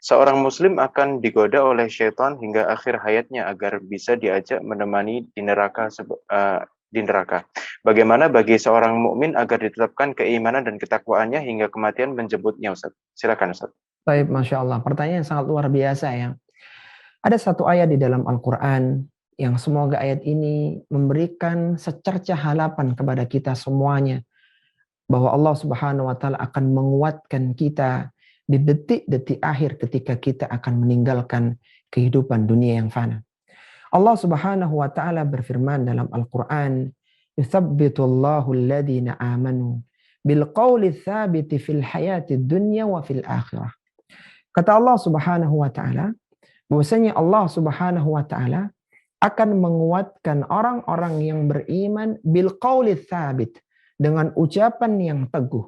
Seorang muslim akan digoda oleh syaitan hingga akhir hayatnya agar bisa diajak menemani di neraka di neraka. Bagaimana bagi seorang mukmin agar ditetapkan keimanan dan ketakwaannya hingga kematian menjemputnya, Ustaz? Silakan, Ustaz. Baik, Masya Allah. Pertanyaan yang sangat luar biasa ya. Ada satu ayat di dalam Al-Quran yang semoga ayat ini memberikan secercah harapan kepada kita semuanya. Bahwa Allah Subhanahu wa Ta'ala akan menguatkan kita di detik-detik akhir ketika kita akan meninggalkan kehidupan dunia yang fana. Allah Subhanahu wa Ta'ala berfirman dalam Al-Quran, "Yuthabbitullahu alladhina amanu bil qawli tsabiti fil hayati dunya wa fil akhirah." Kata Allah Subhanahu wa Ta'ala, bahwasanya Allah Subhanahu wa Ta'ala akan menguatkan orang-orang yang beriman bil qawli tsabit, dengan ucapan yang teguh.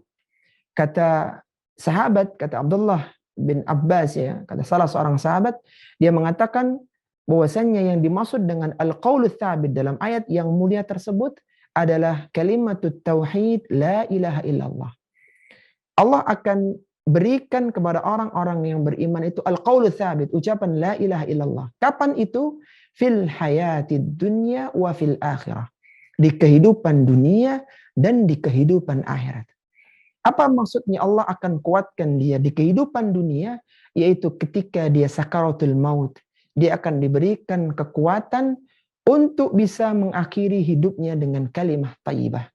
Kata sahabat, kata Abdullah bin Abbas ya, kata salah seorang sahabat, dia mengatakan bahwasannya yang dimaksud dengan al-qaulu tsabit dalam ayat yang mulia tersebut adalah kalimatut tauhid la ilaha illallah. Allah akan berikan kepada orang-orang yang beriman itu al-qaulu tsabit, ucapan la ilaha illallah. Kapan itu? Fil hayatid dunya wa fil akhirah. Di kehidupan dunia dan di kehidupan akhirat. Apa maksudnya Allah akan kuatkan dia di kehidupan dunia? Yaitu ketika dia sakaratul maut. Dia akan diberikan kekuatan untuk bisa mengakhiri hidupnya dengan kalimah thayyibah.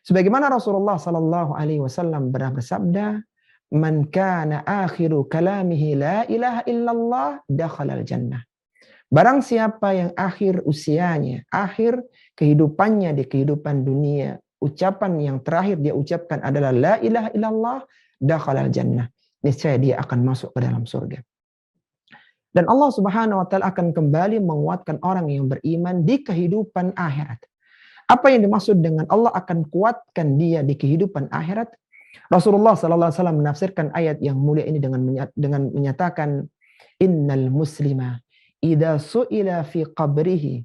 Sebagaimana Rasulullah sallallahu alaihi wasallam bersabda, "Man kana akhiru kalamihi la ilaha illallah dakhalal jannah." Barang siapa yang akhir usianya, akhir kehidupannya di kehidupan dunia, ucapan yang terakhir dia ucapkan adalah la ilaha illallah, dakhalal jannah. Niscaya dia akan masuk ke dalam surga. Dan Allah Subhanahu wa Ta'ala akan kembali menguatkan orang yang beriman di kehidupan akhirat. Apa yang dimaksud dengan Allah akan kuatkan dia di kehidupan akhirat? Rasulullah sallallahu alaihi wasallam menafsirkan ayat yang mulia ini dengan menyatakan, innal muslima idza su'ila fi qabrihi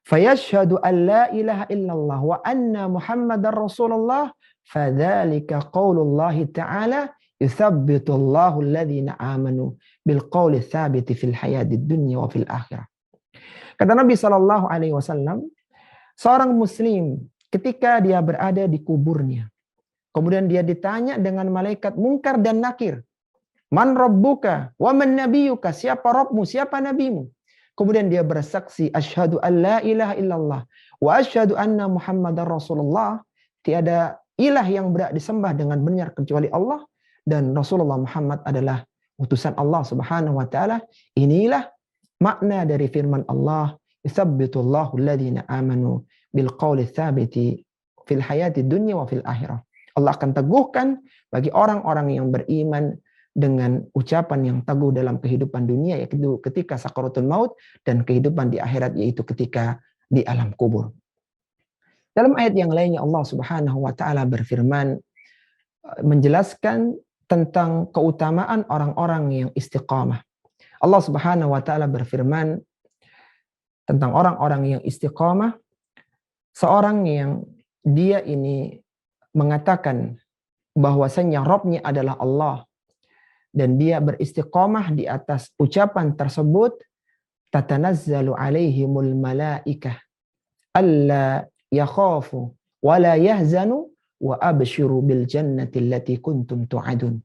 fayashhadu an la ilaha illallah wa anna muhammadar rasulullah fadzalika qaulullah ta'ala yuthabbitu Allahu alladhina amanu bil qawli tsabiti fil hayatid dunya wa fil akhirah. Kata Nabi sallallahu alaihi wasallam, seorang muslim ketika dia berada di kuburnya, kemudian dia ditanya dengan malaikat munkar dan nakir, man rabbuka wa man nabiyuka, siapa Rabbmu, siapa nabimu? Kemudian dia bersaksi asyhadu an la ilaha illallah wa asyhadu anna muhammadar rasulullah, tiada ilah yang berhak disembah dengan benar kecuali Allah dan Rasulullah Muhammad adalah utusan Allah Subhanahu wa Ta'ala. Inilah makna dari firman Allah, yuthabbitullahu alladhina amanu bil qawli tsabiti fil hayati dunya wa fil akhirah. Allah akan teguhkan bagi orang-orang yang beriman dengan ucapan yang teguh dalam kehidupan dunia, yaitu ketika sakaratul maut, dan kehidupan di akhirat, yaitu ketika di alam kubur. Dalam ayat yang lainnya Allah Subhanahu wa Ta'ala berfirman menjelaskan tentang keutamaan orang-orang yang istiqamah. Allah Subhanahu wa Ta'ala berfirman tentang orang-orang yang istiqamah, seorang yang dia ini mengatakan bahwasanya Rabbnya adalah Allah dan dia beristiqamah di atas ucapan tersebut, tatanazzalu alaihimul malaikah alla yakhafu wa la yahzanu wa abshiru bil jannati allati kuntum tu'adun.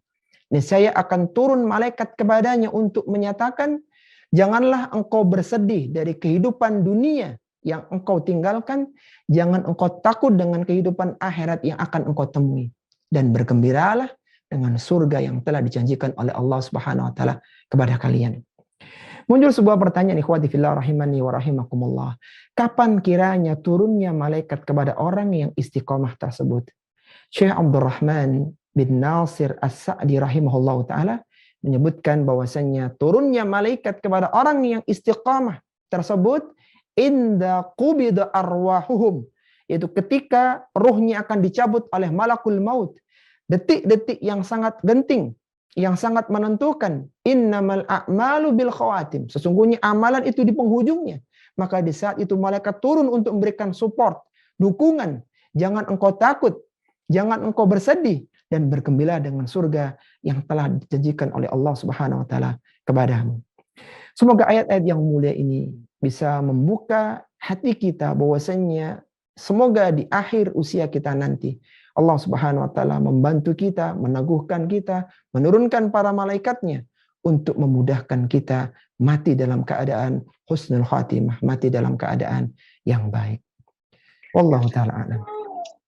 Niscaya akan turun malaikat kepadanya untuk menyatakan, janganlah engkau bersedih dari kehidupan dunia yang engkau tinggalkan, jangan engkau takut dengan kehidupan akhirat yang akan engkau temui, dan bergembiralah dengan surga yang telah dijanjikan oleh Allah Subhanahu wa Ta'ala kepada kalian. Muncul sebuah pertanyaan, ikhwati fillah rahimani wa rahimakumullah. Kapan kiranya turunnya malaikat kepada orang yang istiqomah tersebut? Syekh Abdurrahman bin Nasir As-Sa'di rahimahullah ta'ala menyebutkan bahwasannya turunnya malaikat kepada orang yang istiqamah tersebut inda qubida arwahuhum, yaitu ketika ruhnya akan dicabut oleh malakul maut. Detik-detik yang sangat genting, yang sangat menentukan. Innamal a'malu bil khawatim, sesungguhnya amalan itu di penghujungnya. Maka di saat itu malaikat turun untuk memberikan support, dukungan. Jangan engkau takut, jangan engkau bersedih, dan bergembira dengan surga yang telah dijanjikan oleh Allah Subhanahu wa taala kepadamu. Semoga ayat-ayat yang mulia ini bisa membuka hati kita bahwasanya semoga di akhir usia kita nanti Allah Subhanahu wa taala membantu kita, meneguhkan kita, menurunkan para malaikatnya untuk memudahkan kita mati dalam keadaan husnul khatimah, mati dalam keadaan yang baik. Wallahu taala a'lam.